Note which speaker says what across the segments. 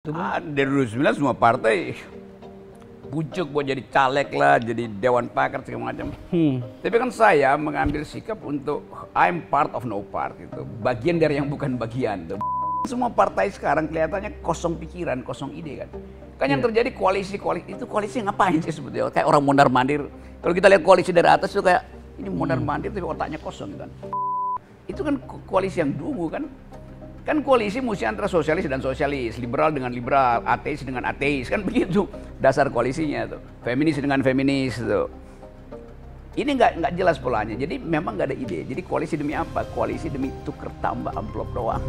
Speaker 1: Dari 2009 semua partai bujuk buat jadi caleg lah, jadi dewan pakar segala macam. Tapi kan saya mengambil sikap untuk I'm part of no part itu, bagian dari yang bukan bagian. Semua partai sekarang kelihatannya kosong pikiran, kosong ide kan. Kan yang terjadi koalisi itu koalisi ngapain sih sebetulnya? Kayak orang mondar mandir. Kalau kita lihat koalisi dari atas itu kayak ini mondar mandir tapi otaknya kosong gitu kan. Itu kan koalisi yang dungu kan. Kan koalisi mesti antara sosialis dan sosialis, liberal dengan liberal, ateis dengan ateis, kan begitu dasar koalisinya tuh. Feminis dengan feminis tuh. Ini nggak jelas polanya. Jadi memang nggak ada ide. Jadi koalisi demi apa? Koalisi demi tuker tambah amplop doang.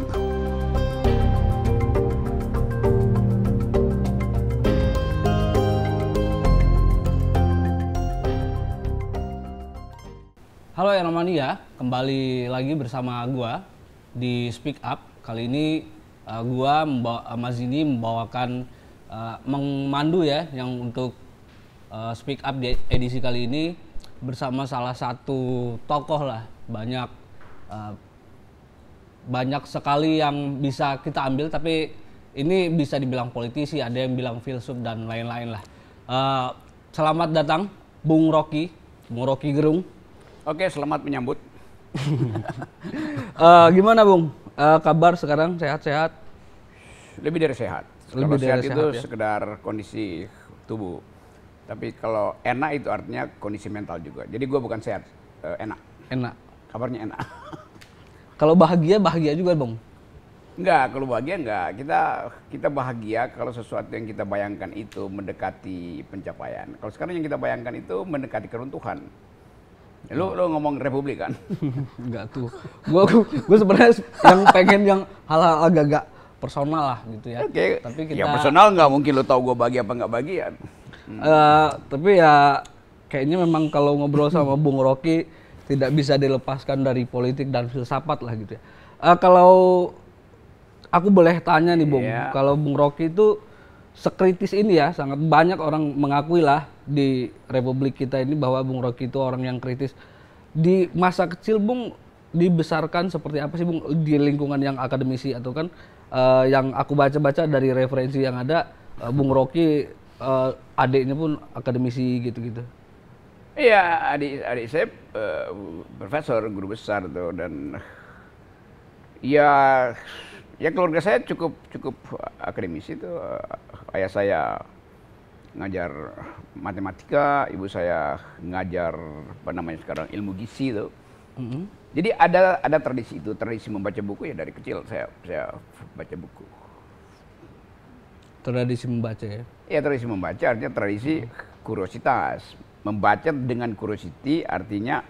Speaker 2: Halo yang namanya, kembali lagi bersama gua di Speak Up. Kali ini Mas Zini membawakan memandu ya yang untuk Speak Up di edisi kali ini bersama salah satu tokoh lah. Banyak sekali yang bisa kita ambil, tapi ini bisa dibilang politisi, ada yang bilang filsuf dan lain-lain lah. Selamat datang Bung Rocky Gerung.
Speaker 1: Oke, selamat menyambut.
Speaker 2: Gimana Bung? Kabar sekarang sehat-sehat?
Speaker 1: Lebih dari sehat. Kalau sehat itu ya? Sekedar kondisi tubuh. Tapi kalau enak itu artinya kondisi mental juga. Jadi gue bukan sehat, enak.
Speaker 2: Enak.
Speaker 1: Kabarnya enak.
Speaker 2: Kalau bahagia juga Bung?
Speaker 1: Enggak, kalau bahagia enggak. Kita bahagia kalau sesuatu yang kita bayangkan itu mendekati pencapaian. Kalau sekarang yang kita bayangkan itu mendekati keruntuhan. Lu ngomong Republik kan?
Speaker 2: Enggak tuh. Gue sebenarnya yang pengen yang hal-hal agak-agak personal lah gitu ya.
Speaker 1: Oke.
Speaker 2: Tapi kita
Speaker 1: ya personal nggak mungkin lu tahu gue bahagia apa nggak bahagia.
Speaker 2: Tapi ya kayaknya memang kalau ngobrol sama Bung Rocky tidak bisa dilepaskan dari politik dan filsafat lah gitu ya. Kalau aku boleh tanya nih Bung, kalau Bung Rocky itu sekritis ini ya, sangat banyak orang mengakui lah di Republik kita ini bahwa Bung Rocky itu orang yang kritis. Di masa kecil Bung dibesarkan seperti apa sih Bung di lingkungan yang akademisi atau kan yang aku baca-baca dari referensi yang ada Bung Rocky adiknya pun akademisi gitu-gitu.
Speaker 1: Iya, adik saya profesor, guru besar tuh, dan ya keluarga saya cukup akademisi tuh. Ayah saya ngajar matematika, ibu saya ngajar apa namanya sekarang ilmu gizi tuh. Jadi ada tradisi itu, tradisi membaca buku ya dari kecil saya baca buku.
Speaker 2: Tradisi membaca ya?
Speaker 1: Ya tradisi membaca artinya tradisi kuriositas. Membaca dengan curiosity artinya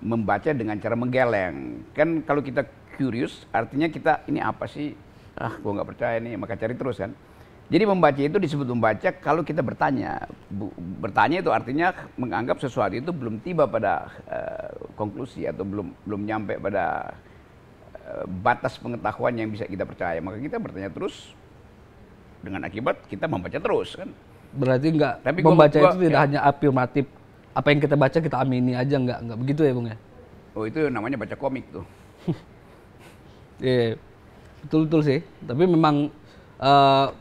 Speaker 1: membaca dengan cara menggeleng. Kan kalau kita curious artinya kita ini apa sih? Gua nggak percaya nih, maka cari terus kan. Jadi membaca itu disebut membaca kalau kita bertanya. Bertanya itu artinya menganggap sesuatu itu belum tiba pada konklusi atau belum nyampe pada batas pengetahuan yang bisa kita percaya. Maka kita bertanya terus, dengan akibat kita membaca terus kan.
Speaker 2: Berarti membaca itu tidak hanya afirmatif, apa yang kita baca kita amini aja, nggak begitu ya Bung ya?
Speaker 1: Oh itu namanya baca komik tuh.
Speaker 2: Iya, betul sih. Tapi memang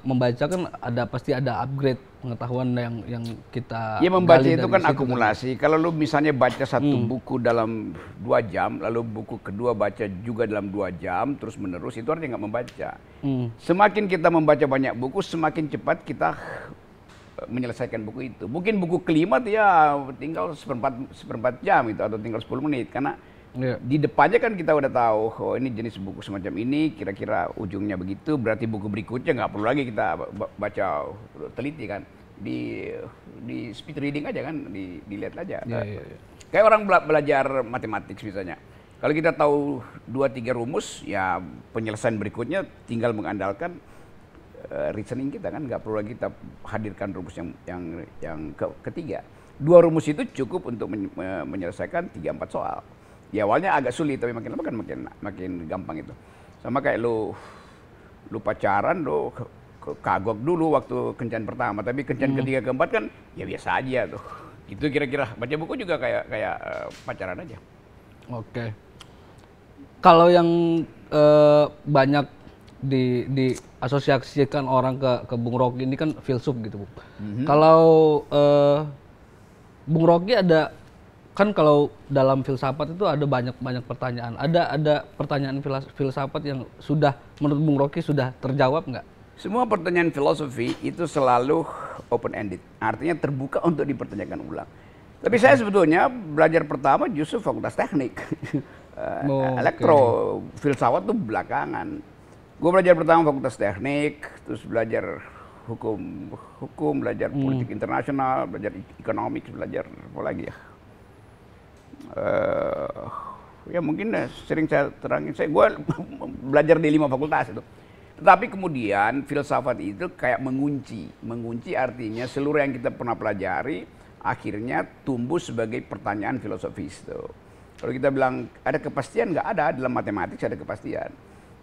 Speaker 2: membaca kan pasti ada upgrade pengetahuan yang kita.
Speaker 1: Ya membaca itu kan akumulasi. Kalau lu misalnya baca satu buku dalam 2 jam, lalu buku kedua baca juga dalam 2 jam, terus menerus, itu artinya nggak membaca. Semakin kita membaca banyak buku, semakin cepat kita menyelesaikan buku itu. Mungkin buku kelima tuh ya tinggal seperempat jam itu atau tinggal 10 menit karena di depannya kan kita udah tahu oh ini jenis buku semacam ini kira-kira ujungnya begitu, berarti buku berikutnya nggak perlu lagi kita baca teliti kan, di speed reading aja kan, dilihat aja. Kayak orang belajar matematik misalnya, kalau kita tahu 2-3 rumus ya penyelesaian berikutnya tinggal mengandalkan reasoning kita kan, nggak perlu lagi kita hadirkan rumus yang ketiga. 2 rumus itu cukup untuk menyelesaikan 3-4 soal. Ya awalnya agak sulit tapi makin lama kan makin gampang itu. Sama kayak lu pacaran lu kagok dulu waktu kencan pertama, tapi kencan ketiga keempat kan ya biasa aja tuh. Itu kira-kira baca buku juga kayak pacaran aja.
Speaker 2: Oke. Kalau yang banyak diasosiasikan orang ke Bung Rocky ini kan filsuf gitu, Bung. Kalau Bung Rocky ada kan kalau dalam filsafat itu ada banyak pertanyaan. Ada pertanyaan filsafat yang sudah menurut Bung Rocky sudah terjawab nggak?
Speaker 1: Semua pertanyaan filosofi itu selalu open ended, artinya terbuka untuk dipertanyakan ulang. Tapi saya sebetulnya belajar pertama justru fakultas teknik. Elektro, filsafat tuh belakangan. Gue belajar pertama fakultas teknik, terus belajar hukum, belajar politik internasional, belajar ekonomi, belajar apa lagi ya? Ya mungkin sering saya terangin, gue belajar di 5 fakultas itu. Tetapi kemudian filsafat itu kayak mengunci artinya seluruh yang kita pernah pelajari akhirnya tumbuh sebagai pertanyaan filosofis tuh. Kalau kita bilang ada kepastian, nggak ada. Dalam matematik ada kepastian.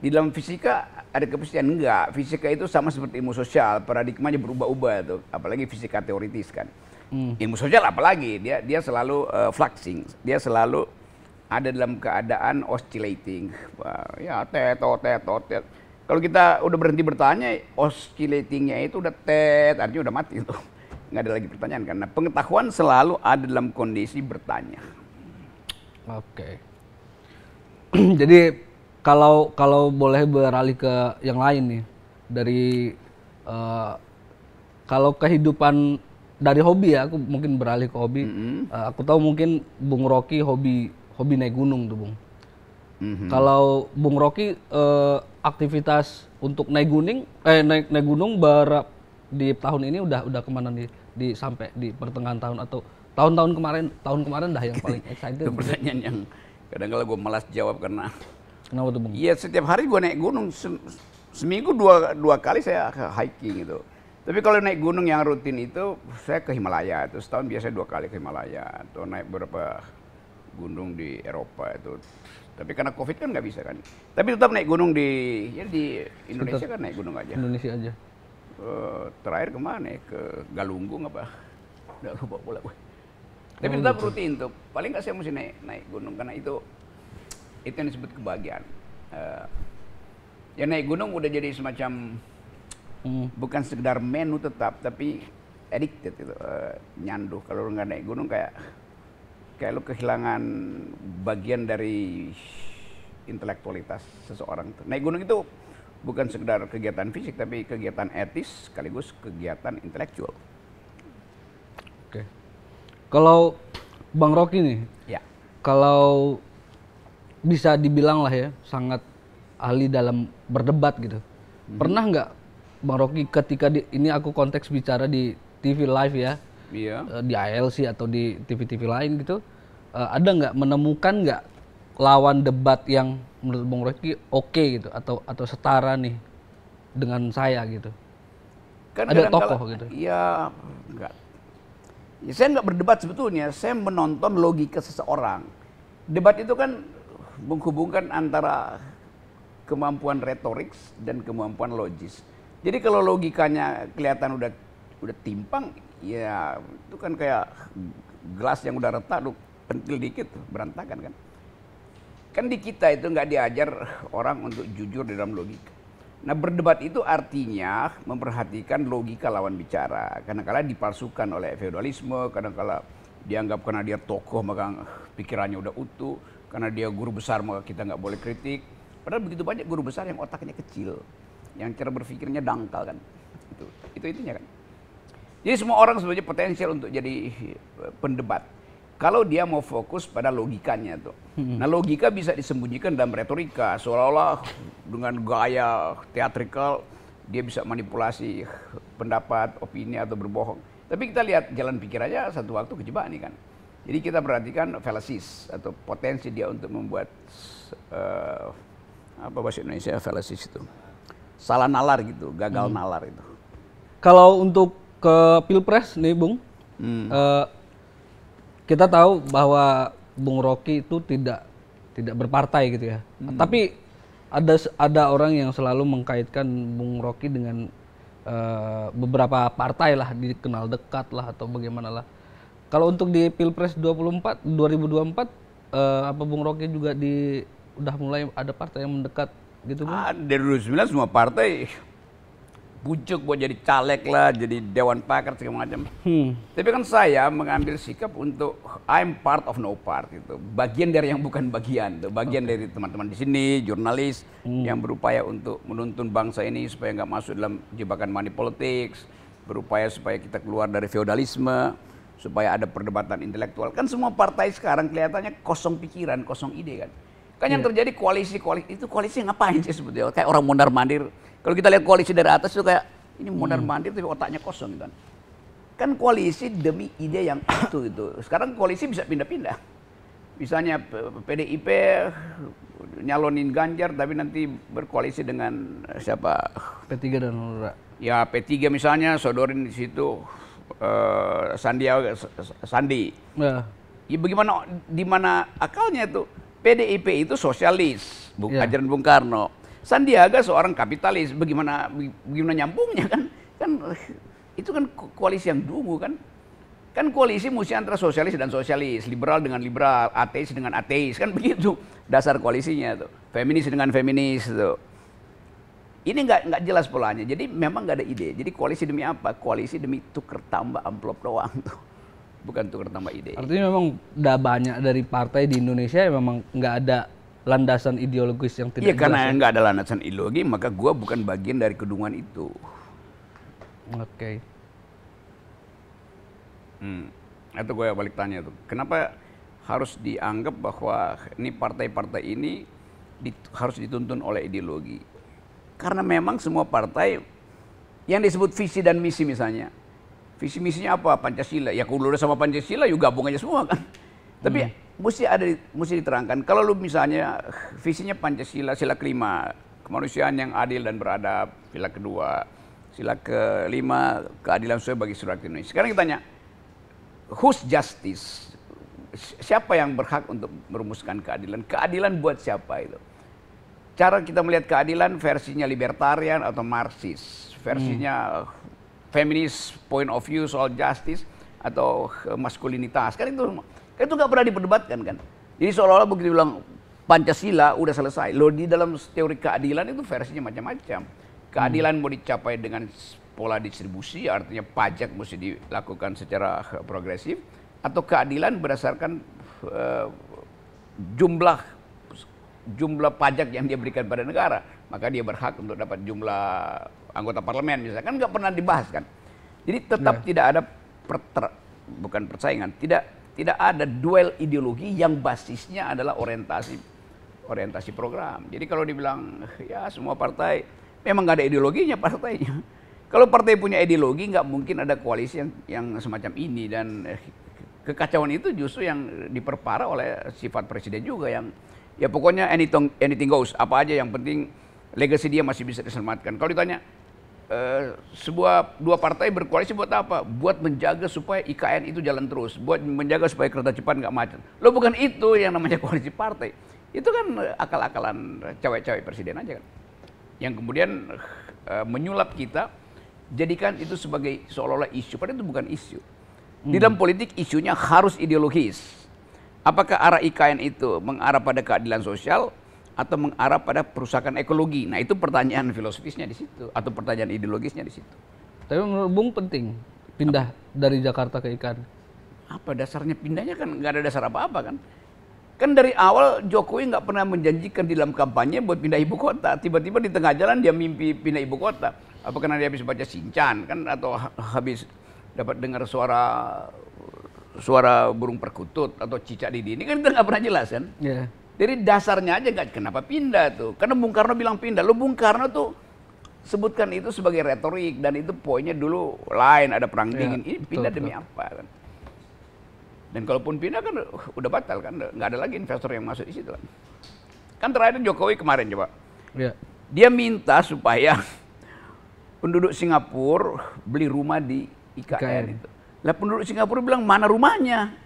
Speaker 1: Di dalam fisika ada kepastian, enggak. Fisika itu sama seperti ilmu sosial, paradigmanya berubah-ubah tuh. Apalagi fisika teoritis kan. Ilmu sosial apalagi dia selalu fluxing, dia selalu ada dalam keadaan oscillating. Ya tet. Kalau kita udah berhenti bertanya, oscillatingnya itu udah tet, artinya udah mati tuh. Nggak ada lagi pertanyaan karena pengetahuan selalu ada dalam kondisi bertanya.
Speaker 2: Oke. Jadi kalau boleh beralih ke yang lain nih dari kalau kehidupan dari hobi ya, aku mungkin beralih ke hobi. Aku tahu mungkin Bung Rocky hobi naik gunung tuh, Bung. Kalau Bung Rocky aktivitas untuk naik gunung di tahun ini udah kemana di sampai di pertengahan tahun atau tahun kemarin dah yang paling excited.
Speaker 1: Itu pertanyaan yang kadang-kadang gue malas jawab karena
Speaker 2: kenapa tuh, Bung?
Speaker 1: Iya, setiap hari gue naik gunung, seminggu dua kali saya hiking gitu. Tapi kalau naik gunung yang rutin itu saya ke Himalaya, itu setahun biasanya 2 kali ke Himalaya atau naik beberapa gunung di Eropa itu. Tapi karena Covid kan nggak bisa kan. Tapi tetap naik gunung di Indonesia kan naik gunung aja.
Speaker 2: Indonesia aja.
Speaker 1: Terakhir kemana ya? Ke Galunggung apa? Udah lupa pula gue. Tapi tetap rutin tuh. Paling nggak saya mesti naik gunung karena itu yang disebut kebahagiaan. Ya naik gunung udah jadi semacam bukan sekedar menu tetap, tapi addicted gitu, nyanduh. Kalau nggak naik gunung kayak lu kehilangan bagian dari intelektualitas seseorang. Naik gunung itu bukan sekedar kegiatan fisik, tapi kegiatan etis sekaligus kegiatan intelektual.
Speaker 2: Oke. Kalau Bang Rocky nih,
Speaker 1: ya.
Speaker 2: Kalau bisa dibilang lah ya, sangat ahli dalam berdebat gitu. Pernah nggak Bang Rocky ketika ini aku konteks bicara di TV live ya, di ALC atau di TV-TV lain gitu, ada nggak menemukan nggak lawan debat yang menurut Bang Rocky oke gitu atau setara nih dengan saya gitu?
Speaker 1: Kan
Speaker 2: ada tokoh gitu?
Speaker 1: Ya enggak. Ya, saya nggak berdebat sebetulnya, saya menonton logika seseorang. Debat itu kan menghubungkan antara kemampuan retorik dan kemampuan logis. Jadi kalau logikanya kelihatan udah timpang, ya itu kan kayak gelas yang udah retak, lu pentil dikit berantakan kan. Kan di kita itu nggak diajar orang untuk jujur di dalam logika. Nah berdebat itu artinya memperhatikan logika lawan bicara. Kadang-kala dipalsukan oleh feodalisme, kadang-kala dianggap karena dia tokoh maka pikirannya udah utuh, karena dia guru besar maka kita nggak boleh kritik. Padahal begitu banyak guru besar yang otaknya kecil, yang cara berpikirnya dangkal kan. Itu intinya kan. Jadi semua orang sebenarnya potensial untuk jadi pendebat. Kalau dia mau fokus pada logikanya tuh. Nah logika bisa disembunyikan dalam retorika. Seolah-olah dengan gaya teatrikal dia bisa manipulasi pendapat, opini atau berbohong. Tapi kita lihat jalan pikirannya satu waktu kejebak nih kan. Jadi kita perhatikan fallacies atau potensi dia untuk membuat apa bahasa Indonesia fallacies itu. Salah nalar gitu, gagal nalar itu.
Speaker 2: Kalau untuk ke Pilpres nih Bung, kita tahu bahwa Bung Rocky itu tidak berpartai gitu ya. Tapi ada orang yang selalu mengkaitkan Bung Rocky dengan beberapa partai lah, dikenal dekat lah atau bagaimana lah. Kalau untuk di Pilpres 2024, apa Bung Rocky juga udah mulai ada partai yang mendekat gitu Bung?
Speaker 1: Dari 2009 semua partai pucuk buat jadi caleg lah, jadi dewan pakar segala macam. Tapi kan saya mengambil sikap untuk I'm part of no part itu, bagian dari yang bukan bagian, bagian dari teman-teman di sini, jurnalis yang berupaya untuk menuntun bangsa ini supaya nggak masuk dalam jebakan money politics, berupaya supaya kita keluar dari feodalisme, supaya ada perdebatan intelektual. Kan semua partai sekarang kelihatannya kosong pikiran, kosong ide kan. Kan yang terjadi koalisi itu koalisi ngapain sih sebetulnya? Kayak orang mondar-mandir. Kalau kita lihat koalisi dari atas itu kayak ini mondar-mandir tapi otaknya kosong gitu kan. Kan koalisi demi ide yang itu gitu. Sekarang koalisi bisa pindah-pindah. Misalnya PDIP nyalonin Ganjar tapi nanti berkoalisi dengan siapa?
Speaker 2: P3 dan Hanura.
Speaker 1: Ya P3 misalnya sodorin di situ Sandi.
Speaker 2: Ya.
Speaker 1: Ya bagaimana di mana akalnya itu? PDIP itu sosialis, ajaran Bung Karno. Sandiaga seorang kapitalis, bagaimana nyambungnya kan? Kan itu kan koalisi yang dungu kan? Kan koalisi mesti antara sosialis dan sosialis, liberal dengan liberal, ateis dengan ateis, kan begitu dasar koalisinya tuh. Feminis dengan feminis tuh. Ini nggak jelas polanya. Jadi memang nggak ada ide. Jadi koalisi demi apa? Koalisi demi tuker tambah amplop doang tuh. Bukan tuker tambah ide.
Speaker 2: Artinya memang udah banyak dari partai di Indonesia yang memang nggak ada landasan ideologis yang tidak
Speaker 1: jelas. Iya, karena
Speaker 2: ya?
Speaker 1: nggak ada landasan ideologi, maka gua bukan bagian dari kedunguan itu.
Speaker 2: Oke.
Speaker 1: Atau gue balik tanya tuh, kenapa harus dianggap bahwa ini partai-partai ini harus dituntun oleh ideologi? Karena memang semua partai yang disebut visi dan misi misalnya, visi misinya apa? Pancasila. Ya kalau udah sama Pancasila, yuk gabung aja semua kan. Tapi mesti diterangkan. Kalau lu misalnya visinya Pancasila, sila kelima, kemanusiaan yang adil dan beradab, sila kedua, sila kelima, keadilan sesuai bagi seluruh rakyat Indonesia. Sekarang kita tanya, who's justice? Siapa yang berhak untuk merumuskan keadilan? Keadilan buat siapa itu? Cara kita melihat keadilan versinya libertarian atau Marxis, versinya feminist point of view soal justice atau maskulinitas. Kan itu nggak pernah diperdebatkan kan. Jadi seolah-olah begitu bilang Pancasila udah selesai. Loh, di dalam teori keadilan itu versinya macam-macam. Keadilan mau dicapai dengan pola distribusi, artinya pajak mesti dilakukan secara progresif, atau keadilan berdasarkan jumlah pajak yang dia berikan pada negara, maka dia berhak untuk dapat jumlah anggota parlemen misalnya. Kan nggak pernah dibahas kan. Jadi tetap tidak ada bukan persaingan, tidak ada duel ideologi yang basisnya adalah orientasi program. Jadi kalau dibilang ya semua partai memang nggak ada ideologinya partainya. Kalau partai punya ideologi nggak mungkin ada koalisi yang semacam ini, dan kekacauan itu justru yang diperparah oleh sifat presiden juga yang ya pokoknya anything goes, apa aja yang penting legasi dia masih bisa diselamatkan. Kalau ditanya dua partai berkoalisi buat apa? Buat menjaga supaya IKN itu jalan terus, buat menjaga supaya kereta cepat nggak macet. Lo bukan itu yang namanya koalisi partai. Itu kan akal-akalan cewek-cewek presiden aja kan. Yang kemudian menyulap kita, jadikan itu sebagai seolah-olah isu, padahal itu bukan isu. Di dalam politik isunya harus ideologis. Apakah arah IKN itu mengarah pada keadilan sosial atau mengarah pada perusahaan ekologi? Nah, itu pertanyaan filosofisnya di situ atau pertanyaan ideologisnya di situ.
Speaker 2: Tapi menurut Bung penting pindah dari Jakarta ke IKN.
Speaker 1: Apa dasarnya pindahnya? Kan nggak ada dasar apa-apa kan. Kan dari awal Jokowi nggak pernah menjanjikan di dalam kampanye buat pindah ibu kota. Tiba-tiba di tengah jalan dia mimpi pindah ibu kota. Apa karena dia habis baca Shinchan kan, atau habis dapat dengar suara burung perkutut atau cicak di ini kan kita nggak pernah jelas kan.
Speaker 2: Yeah.
Speaker 1: Jadi dasarnya aja nggak kenapa pindah tuh. Karena Bung Karno bilang pindah. Lo Bung Karno tuh sebutkan itu sebagai retorik, dan itu poinnya dulu lain, ada perang dingin. Ini pindah demi apa kan? Dan kalaupun pindah kan udah batal kan, nggak ada lagi investor yang masuk di situ kan. Kan terakhir Jokowi kemarin coba, dia minta supaya penduduk Singapura beli rumah di IKN itu. Lah penduduk Singapura bilang mana rumahnya?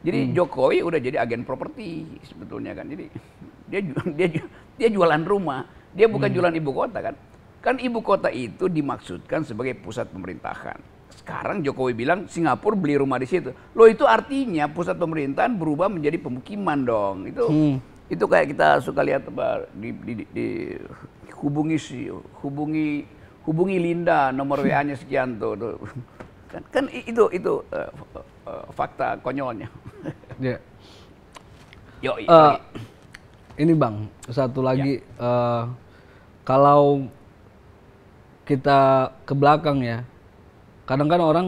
Speaker 1: Jadi Jokowi udah jadi agen properti sebetulnya kan. Jadi dia jualan rumah, dia bukan jualan ibu kota kan. Kan ibu kota itu dimaksudkan sebagai pusat pemerintahan. Sekarang Jokowi bilang Singapura beli rumah di situ. Loh, itu artinya pusat pemerintahan berubah menjadi pemukiman dong. Itu kayak kita suka lihat apa hubungi Linda nomor WA-nya sekian tuh. Kan itu fakta konyolnya.
Speaker 2: Ya.
Speaker 1: Yo,
Speaker 2: ini Bang, satu lagi kalau kita ke belakang ya, kadang kan orang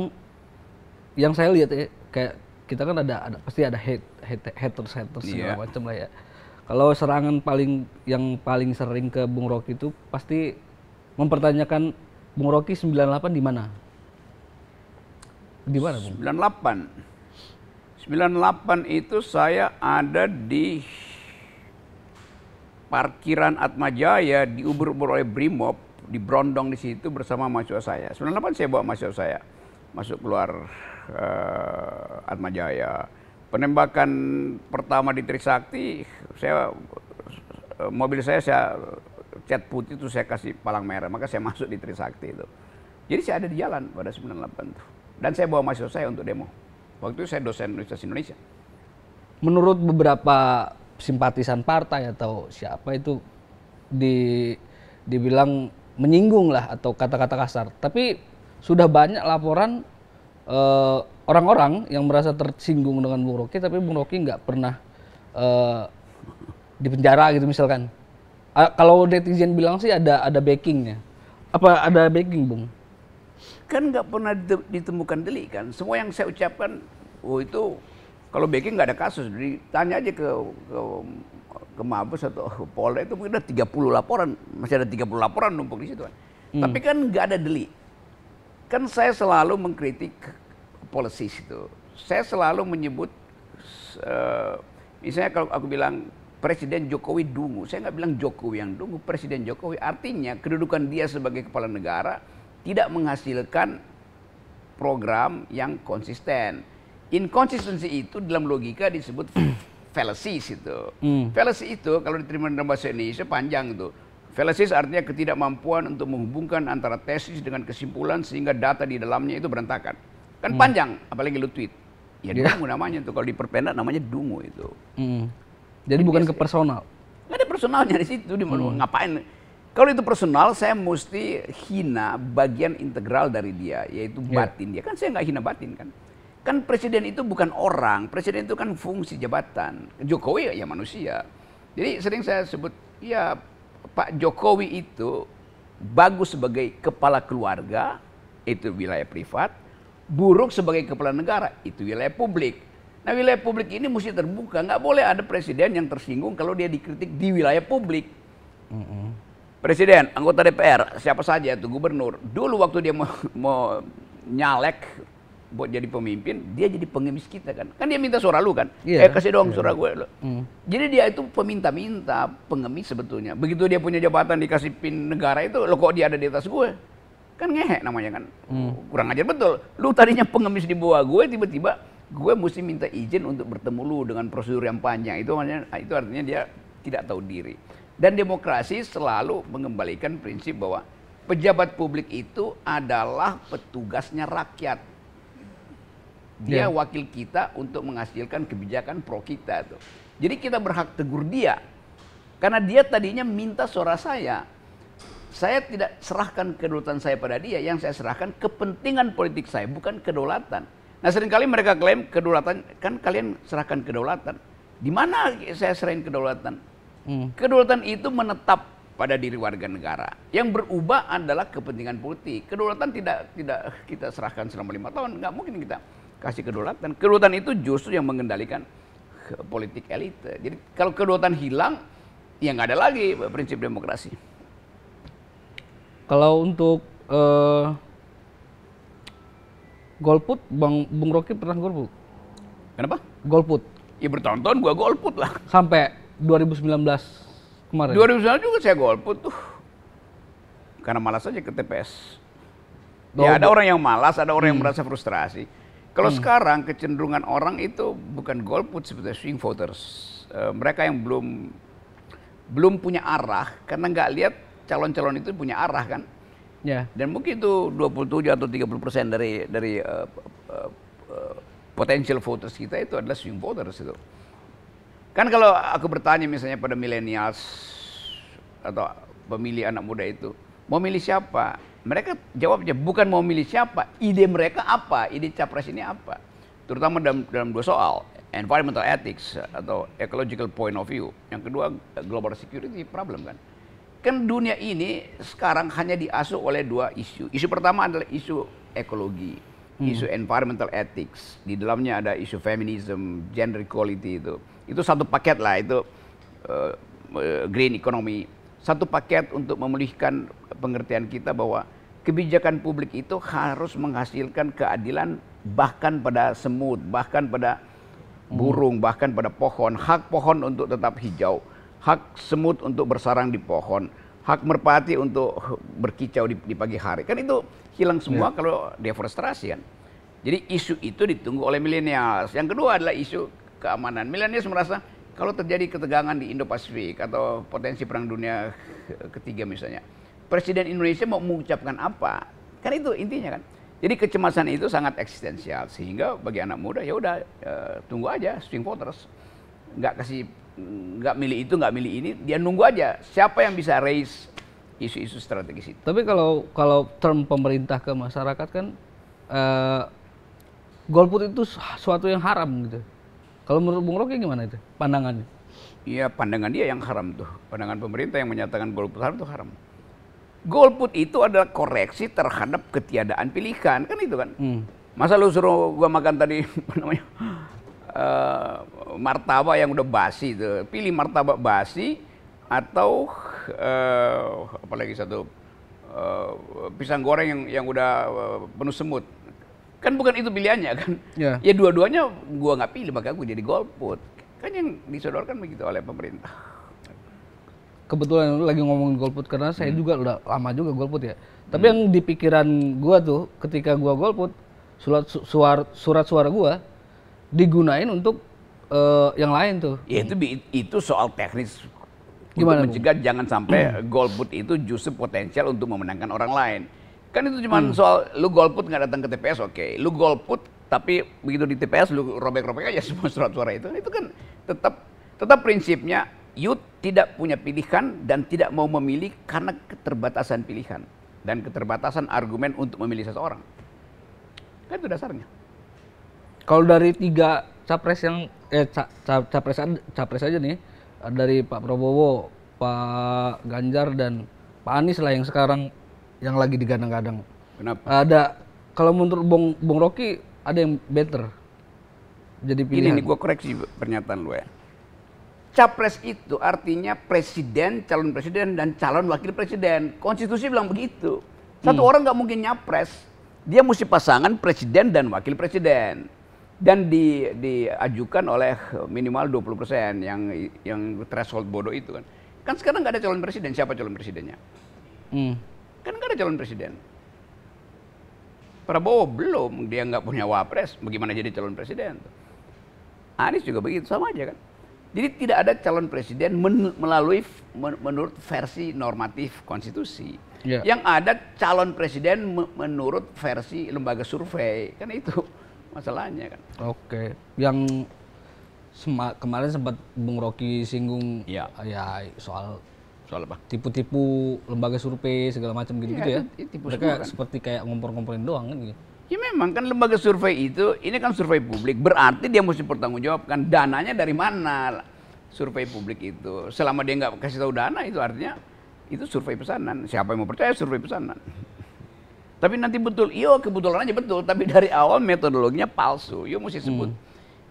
Speaker 2: yang saya lihat ya, kayak kita kan ada pasti ada haters segala macam lah ya. Kalau serangan yang paling sering ke Bung Rocky itu pasti mempertanyakan Bung Rocky 98 di mana? Di mana, Bung?
Speaker 1: 98 itu saya ada di parkiran Atmajaya, diubur-ubur oleh Brimob, di Brondong di situ bersama mahasiswa saya. 98 saya bawa mahasiswa saya masuk keluar Atmajaya. Penembakan pertama di Trisakti, mobil saya cat putih itu saya kasih palang merah, maka saya masuk di Trisakti itu. Jadi saya ada di jalan pada 98 itu. Dan saya bawa mahasiswa saya untuk demo. Waktu itu saya dosen Universitas Indonesia.
Speaker 2: Menurut beberapa simpatisan partai atau siapa itu dibilang menyinggung lah atau kata-kata kasar. Tapi sudah banyak laporan orang-orang yang merasa tersinggung dengan Bung Rocky, tapi Bung Rocky nggak pernah dipenjara gitu misalkan. Kalau netizen bilang sih ada backingnya. Apa ada backing, Bung?
Speaker 1: Kan nggak pernah ditemukan delik kan. Semua yang saya ucapkan, itu kalau backing nggak ada kasus. Ditanya aja ke Mabes atau Polda itu mungkin ada 30 laporan, masih ada 30 laporan numpuk di situ kan. Tapi kan nggak ada delik. Kan saya selalu mengkritik policies itu. Saya selalu menyebut, misalnya kalau aku bilang Presiden Jokowi dungu, saya nggak bilang Jokowi yang dungu, Presiden Jokowi. Artinya kedudukan dia sebagai kepala negara tidak menghasilkan program yang konsisten. Inkonsistensi itu dalam logika disebut fallacies itu. Fallacy itu kalau diterima dalam bahasa Indonesia panjang itu. Fallacies artinya ketidakmampuan untuk menghubungkan antara tesis dengan kesimpulan sehingga data di dalamnya itu berantakan. Kan panjang, apalagi lu tweet. Ya dungu namanya tuh, kalau diperpendek namanya dungu itu.
Speaker 2: Jadi bukan ke personal.
Speaker 1: Nggak ada personalnya di situ, ngapain? Kalau itu personal, saya mesti hina bagian integral dari dia, yaitu batin dia. Kan saya nggak hina batin kan. Kan presiden itu bukan orang, presiden itu kan fungsi jabatan. Jokowi ya manusia. Jadi sering saya sebut, ya Pak Jokowi itu bagus sebagai kepala keluarga, itu wilayah privat. Buruk sebagai kepala negara, itu wilayah publik. Nah wilayah publik ini mesti terbuka, nggak boleh ada presiden yang tersinggung kalau dia dikritik di wilayah publik. Presiden, anggota DPR, siapa saja itu gubernur, dulu waktu dia mau nyalek buat jadi pemimpin, dia jadi pengemis kita kan. Kan dia minta suara lu kan, kasih dong suara gue. Jadi dia itu peminta-minta, pengemis sebetulnya. Begitu dia punya jabatan dikasih pin negara itu, lo kok dia ada di atas gue? Kan ngehe namanya kan, kurang ajar betul. Lu tadinya pengemis di bawah gue, tiba-tiba gue mesti minta izin untuk bertemu lu dengan prosedur yang panjang. Itu artinya dia tidak tahu diri. Dan demokrasi selalu mengembalikan prinsip bahwa pejabat publik itu adalah petugasnya rakyat. Dia wakil kita untuk menghasilkan kebijakan pro kita tuh. Jadi kita berhak tegur dia, karena dia tadinya minta suara saya. Saya tidak serahkan kedaulatan saya pada dia, yang saya serahkan kepentingan politik saya, bukan kedaulatan. Nah seringkali mereka klaim kedaulatan, kan kalian serahkan kedaulatan. Di mana saya serahin kedaulatan? Kedaulatan itu menetap pada diri warga negara. Yang berubah adalah kepentingan politik. Kedaulatan tidak kita serahkan selama 5 tahun, nggak mungkin kita kasih kedaulatan. Kedaulatan itu justru yang mengendalikan politik elit. Jadi kalau kedaulatan hilang, ya nggak ada lagi prinsip demokrasi.
Speaker 2: Kalau untuk golput, Bung Rocky pernah golput?
Speaker 1: Kenapa?
Speaker 2: Golput.
Speaker 1: Ya bertahun-tahun gua golput lah.
Speaker 2: Sampai 2019 kemarin.
Speaker 1: 2019 juga saya golput tuh. Karena malas aja ke TPS. Ya ada orang yang malas, ada orang yang merasa frustrasi. Kalau sekarang kecenderungan orang itu bukan golput seperti swing voters. Mereka yang belum punya arah karena nggak lihat calon-calon itu punya arah kan. Dan mungkin itu 27 atau 30% dari potential voters kita itu adalah swing voters itu. Kan kalau aku bertanya misalnya pada milenials atau pemilih anak muda itu, mau milih siapa? Mereka jawabnya bukan mau milih siapa, ide mereka apa, ide capres ini apa. Terutama dalam dua soal, environmental ethics atau ecological point of view. Yang kedua, global security problem kan. Kan dunia ini sekarang hanya diasuh oleh dua isu. Isu pertama adalah isu ekologi, isu environmental ethics. Di dalamnya ada isu feminism, gender equality itu. Itu satu paket lah, itu green economy. Satu paket untuk memulihkan pengertian kita bahwa kebijakan publik itu harus menghasilkan keadilan bahkan pada semut, bahkan pada burung, bahkan pada pohon. Hak pohon untuk tetap hijau, hak semut untuk bersarang di pohon, hak merpati untuk berkicau di pagi hari. Kan itu hilang semua kalau deforestasi kan. Jadi isu itu ditunggu oleh milenial. Yang kedua adalah isu keamanan. Milenial merasa kalau terjadi ketegangan di Indo-Pasifik atau potensi perang dunia ketiga misalnya, Presiden Indonesia mau mengucapkan apa? Kan itu intinya kan. Jadi kecemasan itu sangat eksistensial sehingga bagi anak muda ya udah tunggu aja swing voters. Nggak milih itu, nggak milih ini, dia nunggu aja siapa yang bisa raise isu-isu strategis itu.
Speaker 2: Tapi kalau term pemerintah ke masyarakat kan golput itu suatu yang haram gitu. Kalau menurut Bung Rocky gimana itu pandangannya?
Speaker 1: Iya, pandangan dia yang haram tuh. Pandangan pemerintah yang menyatakan golput haram itu haram. Golput itu adalah koreksi terhadap ketiadaan pilihan, kan itu kan. Masa lu suruh gua makan tadi apa namanya martabak yang udah basi itu, pilih martabak basi atau apalagi satu pisang goreng yang udah penuh semut. Kan bukan itu pilihannya kan. Ya dua-duanya gua nggak pilih, maka gua jadi golput. Kan yang disodorkan begitu oleh pemerintah.
Speaker 2: Kebetulan lagi ngomongin golput karena saya juga udah lama juga golput ya. Tapi yang di pikiran gua tuh ketika gua golput, surat suara gua digunain untuk yang lain tuh.
Speaker 1: Ya itu soal teknis.
Speaker 2: Gimana,
Speaker 1: untuk mencegah jangan sampai golput itu justru potensial untuk memenangkan orang lain. Kan itu cuma soal lu golput nggak datang ke TPS, oke. Lu golput tapi begitu di TPS lu robek-robek aja semua surat suara itu. Itu kan tetap prinsipnya you tidak punya pilihan dan tidak mau memilih karena keterbatasan pilihan dan keterbatasan argumen untuk memilih seseorang. Kan itu dasarnya.
Speaker 2: Kalau dari 3 capres yang capres aja nih, dari Pak Prabowo, Pak Ganjar dan Pak Anies lah yang sekarang yang lagi digadang-gadang.
Speaker 1: Kenapa?
Speaker 2: Ada kalau menurut Bung Rocky ada yang better jadi pilihan.
Speaker 1: Ini gue koreksi pernyataan lu ya. Capres itu artinya presiden, calon presiden dan calon wakil presiden. Konstitusi bilang begitu. Satu orang nggak mungkin nyapres. Dia mesti pasangan presiden dan wakil presiden. Dan diajukan oleh minimal 20% yang threshold bodoh itu kan. Kan sekarang nggak ada calon presiden. Siapa calon presidennya? Kan nggak ada calon presiden. Prabowo belum, dia nggak punya wapres, bagaimana jadi calon presiden? Anies juga begitu, sama aja kan. Jadi tidak ada calon presiden menurut versi normatif konstitusi. Yang ada calon presiden menurut versi lembaga survei, kan itu masalahnya kan.
Speaker 2: Oke, yang kemarin sempat Bung Rocky singgung ya soal apa? Tipu-tipu lembaga survei segala macam gitu-gitu ya. Mereka kan seperti kayak ngompor-ngomporin doang kan gitu.
Speaker 1: Ya memang kan lembaga survei itu, ini kan survei publik, berarti dia mesti pertanggungjawabkan dananya dari mana survei publik itu. Selama dia nggak kasih tahu dana itu artinya itu survei pesanan. Siapa yang mau percaya survei pesanan? Tapi nanti betul, kebetulan aja betul, tapi dari awal metodologinya palsu. Mesti sebut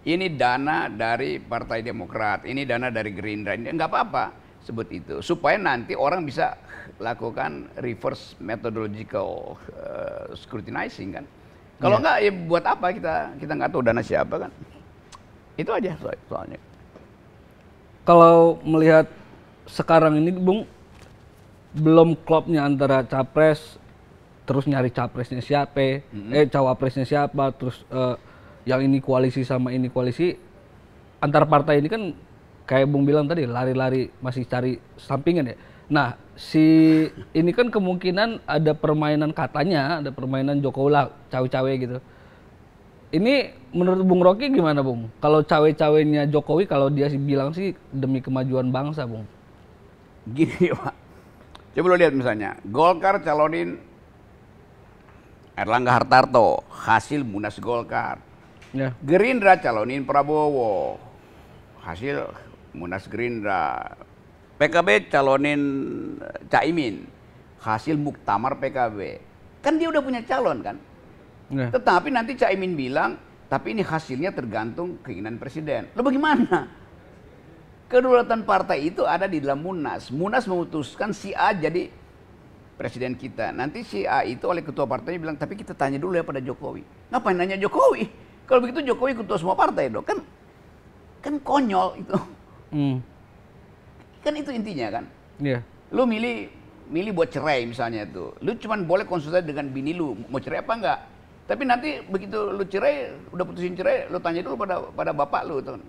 Speaker 1: ini dana dari Partai Demokrat, ini dana dari Gerindra, ini nggak apa-apa. Sebut itu supaya nanti orang bisa lakukan reverse methodological scrutinizing kan. Kalau enggak ya buat apa kita nggak tahu dana siapa kan. Itu aja soalnya.
Speaker 2: Kalau melihat sekarang ini Bung, belum klopnya antara capres terus nyari capresnya siapa, cawapresnya siapa, terus yang ini koalisi sama ini koalisi, antar partai ini kan kayak Bung bilang tadi, lari-lari masih cari sampingan ya. Nah, ini kan kemungkinan ada permainan katanya, ada permainan Jokowi lah, cawe-cawe gitu. Ini menurut Bung Rocky gimana, Bung? Kalau cawe-cawenya Jokowi, kalau dia bilang sih demi kemajuan bangsa, Bung.
Speaker 1: Gini Pak, coba lo lihat misalnya, Golkar calonin Erlangga Hartarto, hasil Munas Golkar.
Speaker 2: Ya.
Speaker 1: Gerindra calonin Prabowo, hasil Munas Gerindra. PKB calonin Caimin, hasil Muktamar PKB. Kan dia udah punya calon kan?
Speaker 2: Ya.
Speaker 1: Tetapi nanti Caimin bilang, tapi ini hasilnya tergantung keinginan presiden. Lo bagaimana? Kedaulatan partai itu ada di dalam Munas. Munas memutuskan si A jadi presiden kita. Nanti si A itu oleh ketua partainya bilang, tapi kita tanya dulu ya pada Jokowi. Ngapain nanya Jokowi? Kalau begitu Jokowi ketua semua partai dong. Kan konyol itu. Kan itu intinya kan.
Speaker 2: Iya.
Speaker 1: Lu milih buat cerai misalnya itu. Lu cuman boleh konsultasi dengan bini lu, mau cerai apa enggak? Tapi nanti begitu lu cerai, udah putusin cerai, lu tanya dulu pada bapak lu tuh.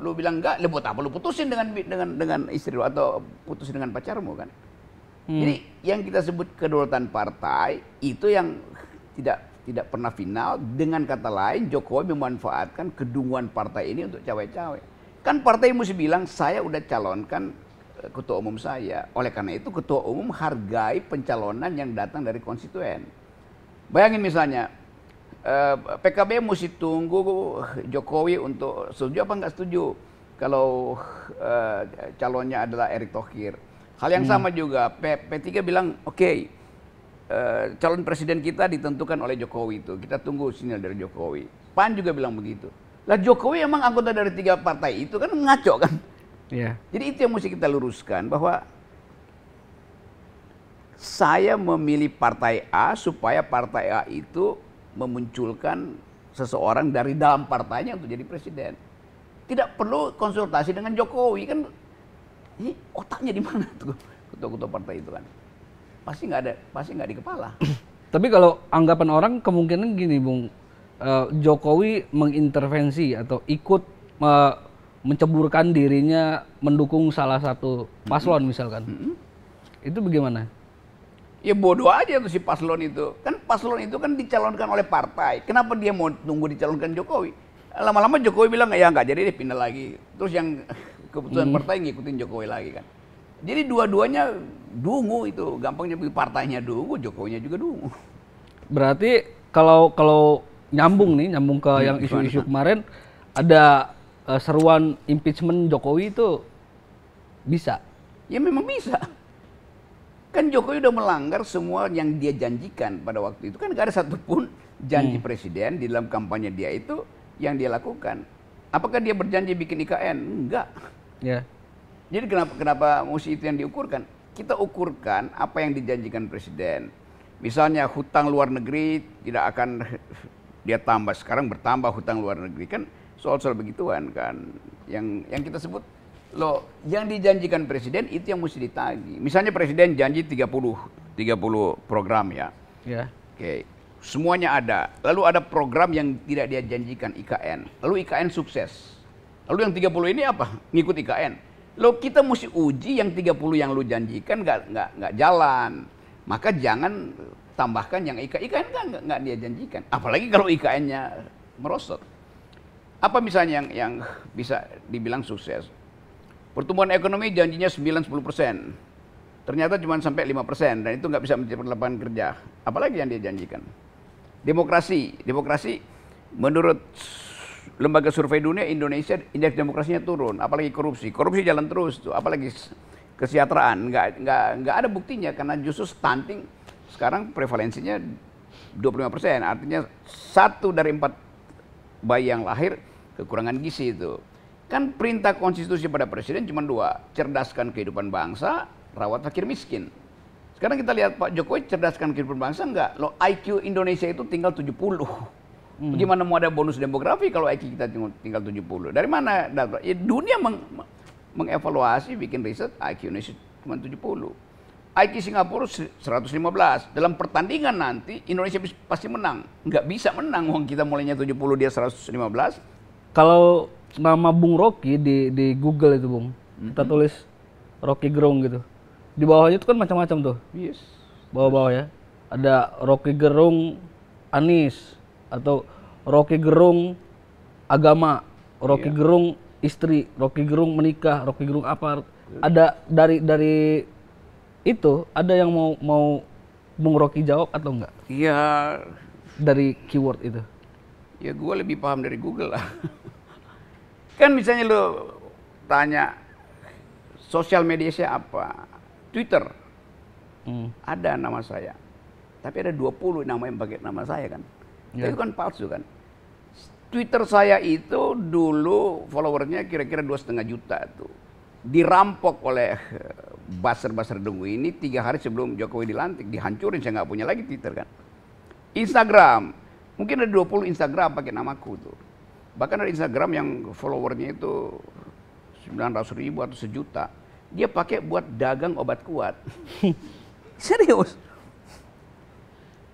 Speaker 1: Lu bilang enggak, buat apa lu putusin dengan istri lu atau putusin dengan pacarmu kan? Jadi yang kita sebut kedaulatan partai itu yang tidak pernah final. Dengan kata lain, Jokowi memanfaatkan kedunguan partai ini untuk cawe-cawe. Kan partai mesti bilang saya udah calonkan ketua umum saya. Oleh karena itu ketua umum hargai pencalonan yang datang dari konstituen. Bayangin misalnya PKB mesti tunggu Jokowi untuk setuju apa nggak setuju kalau calonnya adalah Erick Thohir. Hal yang sama juga P3 bilang oke, calon presiden kita ditentukan oleh Jokowi itu. Kita tunggu sinyal dari Jokowi. PAN juga bilang begitu. Lah Jokowi emang anggota dari 3 partai itu kan ngaco kan?
Speaker 2: Iya.
Speaker 1: Jadi itu yang mesti kita luruskan bahwa saya memilih partai A supaya partai A itu memunculkan seseorang dari dalam partainya untuk jadi presiden. Tidak perlu konsultasi dengan Jokowi kan. Ini otaknya di mana tuh ketua-ketua partai itu kan? Pasti nggak di kepala.
Speaker 2: Tapi kalau anggapan orang kemungkinan gini, Bung, Jokowi mengintervensi atau ikut menceburkan dirinya mendukung salah satu paslon misalkan. Itu bagaimana?
Speaker 1: Ya bodoh aja tuh si paslon itu. Kan paslon itu kan dicalonkan oleh partai. Kenapa dia mau tunggu dicalonkan Jokowi? Lama-lama Jokowi bilang ya nggak jadi dia pindah lagi. Terus yang keputusan partai ngikutin Jokowi lagi kan. Jadi dua-duanya dungu itu. Gampangnya partainya dungu, Jokowinya juga dungu.
Speaker 2: Berarti kalau nyambung ke yang isu-isu kemarin, ada seruan impeachment Jokowi itu bisa?
Speaker 1: Ya memang bisa. Kan Jokowi udah melanggar semua yang dia janjikan pada waktu itu. Kan gak ada satupun janji presiden di dalam kampanye dia itu yang dia lakukan. Apakah dia berjanji bikin IKN? Enggak.
Speaker 2: Ya.
Speaker 1: Jadi kenapa mesti itu yang diukurkan? Kita ukurkan apa yang dijanjikan presiden. Misalnya hutang luar negeri tidak akan dia tambah. Sekarang bertambah hutang luar negeri. Kan soal-soal begituan kan. Yang kita sebut loh, yang dijanjikan presiden itu yang mesti ditagih. Misalnya presiden janji 30 program ya.
Speaker 2: Ya.
Speaker 1: Oke. Semuanya ada. Lalu ada program yang tidak dia janjikan, IKN. Lalu IKN sukses. Lalu yang 30 ini apa? Ngikut IKN. Lo kita mesti uji yang 30 yang lu janjikan nggak jalan. Maka jangan tambahkan yang IKN kan nggak dia janjikan. Apalagi kalau IKN-nya merosot. Apa misalnya yang bisa dibilang sukses? Pertumbuhan ekonomi janjinya 9-10%. Ternyata cuma sampai 5% dan itu nggak bisa menciptakan lapangan kerja. Apalagi yang dia janjikan. Demokrasi menurut lembaga survei dunia Indonesia indeks demokrasinya turun, apalagi korupsi jalan terus tuh, apalagi kesejahteraan nggak ada buktinya karena justru stunting sekarang prevalensinya 25%, artinya 1 dari 4 bayi yang lahir kekurangan gizi itu. Kan perintah konstitusi pada presiden cuma 2, cerdaskan kehidupan bangsa, rawat fakir miskin. Sekarang kita lihat Pak Jokowi cerdaskan kehidupan bangsa enggak? Loh, IQ Indonesia itu tinggal 70. Bagaimana mau ada bonus demografi kalau IQ kita tinggal 70? Dari mana data? Ya, dunia mengevaluasi, bikin riset, IQ Indonesia cuma 70. IQ Singapura 115. Dalam pertandingan nanti Indonesia pasti menang. Nggak bisa menang, wong kita mulainya 70 dia 115.
Speaker 2: Kalau nama Bung Rocky di Google itu, Bung, kita tulis Rocky Gerung gitu. Di bawahnya itu kan macam-macam tuh.
Speaker 1: Yes.
Speaker 2: Bawah-bawah ya. Ada Rocky Gerung Anies atau Rocky Gerung agama, Rocky Gerung istri, Rocky Gerung menikah, Rocky Gerung apa? Ada dari itu ada yang mau Bung Rocky jawab atau enggak?
Speaker 1: Iya.
Speaker 2: Dari keyword itu.
Speaker 1: Ya gue lebih paham dari Google lah. Kan misalnya lo tanya sosial media saya apa? Twitter. Ada nama saya. Tapi ada 20 nama yang pakai nama saya kan. Itu kan palsu kan. Twitter saya itu dulu followernya kira-kira 2,5 juta tuh. Dirampok oleh buzzer Dungu ini 3 hari sebelum Jokowi dilantik. Dihancurin, saya nggak punya lagi Twitter kan. Instagram. Mungkin ada 20 Instagram pakai namaku tuh. Bahkan ada Instagram yang followernya itu 900.000 atau 1 juta. Dia pakai buat dagang obat kuat. Serius.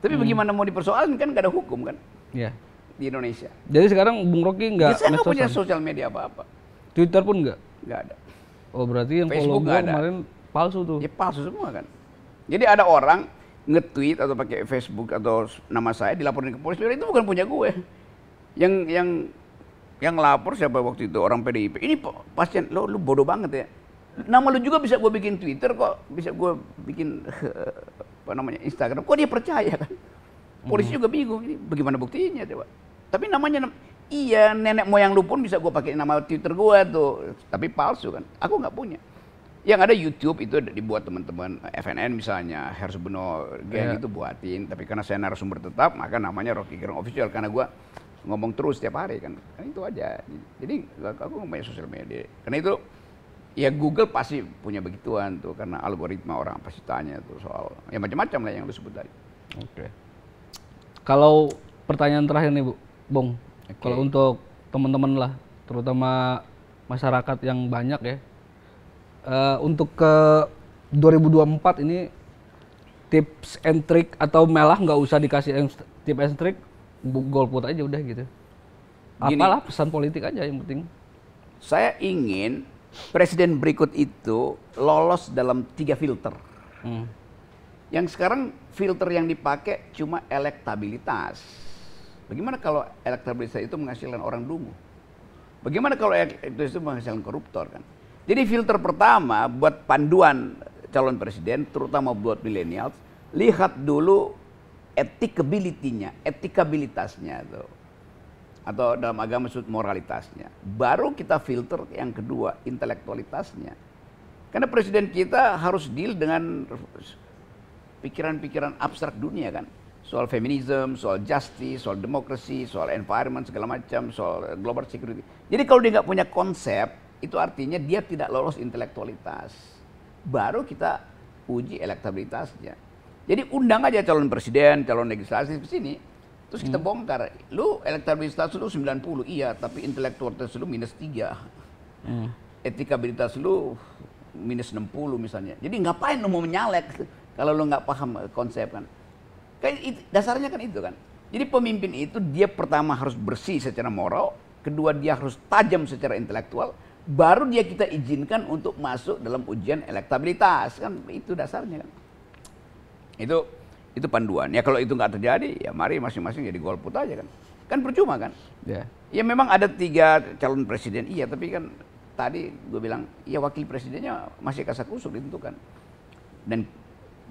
Speaker 1: Tapi bagaimana mau dipersoalkan, kan nggak ada hukum kan?
Speaker 2: Iya.
Speaker 1: Di Indonesia.
Speaker 2: Jadi sekarang Bung Rocky nggak
Speaker 1: Saya nggak punya sosial media apa-apa.
Speaker 2: Twitter pun nggak?
Speaker 1: Nggak ada.
Speaker 2: Oh berarti yang
Speaker 1: Facebook
Speaker 2: follow kemarin palsu tuh?
Speaker 1: Ya palsu semua kan. Jadi ada orang nge-tweet atau pakai Facebook atau nama saya dilaporin ke polisi, itu bukan punya gue. Yang lapor siapa waktu itu, orang PDIP. Ini pasien, lu bodoh banget ya. Nama lu juga bisa gue bikin Twitter kok, bisa gue bikin apa namanya Instagram. Kok dia percaya kan? Polisi juga bingung, ini bagaimana buktinya coba. Tapi namanya, iya nenek moyang lu pun bisa gue pakai nama Twitter gue tuh, tapi palsu kan. Aku nggak punya. Yang ada YouTube itu dibuat teman-teman FNN misalnya, Hersubeno Gang itu buatin. Tapi karena saya narasumber tetap, maka namanya Rocky Gerung Official. Karena gue ngomong terus setiap hari kan itu aja. Jadi aku nggak punya sosial media. Karena itu ya Google pasti punya begituan tuh, karena algoritma orang pasti tanya tuh soal ya macam-macam lah yang lu sebut tadi.
Speaker 2: Oke. Kalau pertanyaan terakhir nih Bung, kalau untuk teman-teman lah, terutama masyarakat yang banyak ya, untuk ke 2024 ini tips and trick atau malah nggak usah dikasih tips and trick, golput aja udah gitu. Apalah pesan politik aja yang penting.
Speaker 1: Saya ingin presiden berikut itu lolos dalam 3 filter. Yang sekarang filter yang dipakai cuma elektabilitas. Bagaimana kalau elektabilitas itu menghasilkan orang dungu? Bagaimana kalau elektabilitas itu menghasilkan koruptor kan? Jadi filter pertama buat panduan calon presiden, terutama buat millennials, lihat dulu etikabilitasnya tuh. Atau dalam agama disebut moralitasnya. Baru kita filter yang kedua, intelektualitasnya. Karena presiden kita harus deal dengan pikiran-pikiran abstrak dunia kan. Soal feminisme, soal justice, soal demokrasi, soal environment, segala macam, soal global security. Jadi kalau dia nggak punya konsep, itu artinya dia tidak lolos intelektualitas. Baru kita uji elektabilitasnya. Jadi undang aja calon presiden, calon legislatif ke sini. Terus kita bongkar, lu elektabilitas lu 90, iya, tapi intelektualitas lu -3. Etikabilitas lu -60 misalnya. Jadi ngapain lu mau menyalek kalau lu nggak paham konsep kan? Dasarnya kan itu kan. Jadi pemimpin itu dia pertama harus bersih secara moral, kedua dia harus tajam secara intelektual, baru dia kita izinkan untuk masuk dalam ujian elektabilitas kan, itu dasarnya kan. Itu panduan. Ya kalau itu nggak terjadi, ya mari masing-masing jadi golput aja kan. Kan percuma kan? Ya memang ada 3 calon presiden, iya, tapi kan tadi gue bilang, ya wakil presidennya masih kasakusuk ditentukan.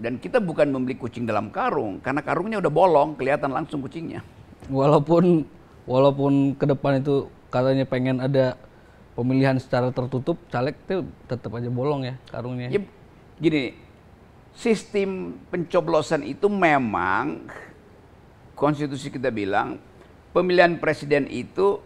Speaker 1: Dan kita bukan membeli kucing dalam karung, karena karungnya udah bolong, kelihatan langsung kucingnya.
Speaker 2: Walaupun ke depan itu katanya pengen ada pemilihan secara tertutup, caleg itu tetap aja bolong ya karungnya.
Speaker 1: Ya, gini, sistem pencoblosan itu memang konstitusi kita bilang pemilihan presiden itu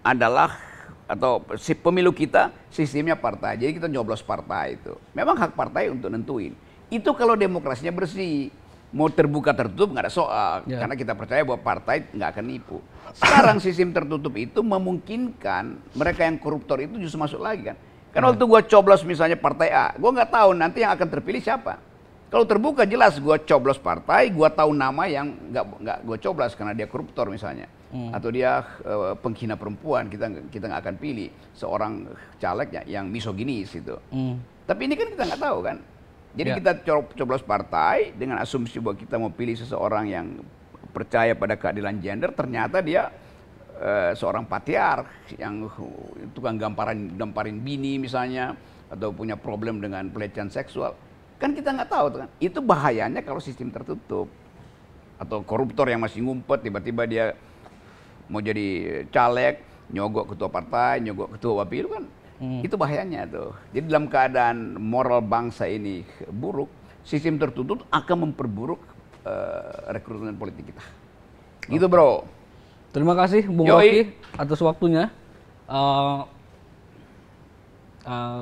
Speaker 1: adalah, atau pemilu kita sistemnya partai, jadi kita nyoblos partai itu. Memang hak partai untuk nentuin. Itu kalau demokrasinya bersih, mau terbuka tertutup nggak ada soal, karena kita percaya bahwa partai nggak akan nipu. Sekarang sistem tertutup itu memungkinkan mereka yang koruptor itu justru masuk lagi kan. Karena waktu gue coblos misalnya partai A, gue nggak tahu nanti yang akan terpilih siapa. Kalau terbuka jelas gue coblos partai, gue tahu nama yang nggak gue coblos karena dia koruptor misalnya, atau dia penghina perempuan, kita nggak akan pilih seorang caleg yang misoginis itu. Tapi ini kan kita nggak tahu kan. Jadi kita coblos partai dengan asumsi bahwa kita mau pilih seseorang yang percaya pada keadilan gender, ternyata dia seorang patriark yang tukang gamparin bini misalnya, atau punya problem dengan pelecehan seksual. Kan kita nggak tahu kan. Itu bahayanya kalau sistem tertutup. Atau koruptor yang masih ngumpet, tiba-tiba dia mau jadi caleg, nyogok ketua partai, nyogok ketua WAPI, itu kan itu bahayanya tuh. Jadi dalam keadaan moral bangsa ini buruk, sistem tertutup akan memperburuk rekrutmen politik kita. Gitu bro.
Speaker 2: Terima kasih Bung Rocky atas waktunya.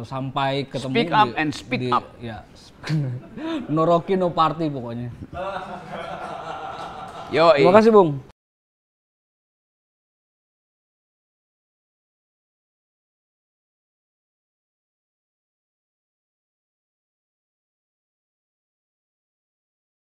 Speaker 2: Sampai ketemu.
Speaker 1: Speak up and speak up.
Speaker 2: Ya. No Rocky no party pokoknya.
Speaker 1: Yoi.
Speaker 2: Terima kasih Bung.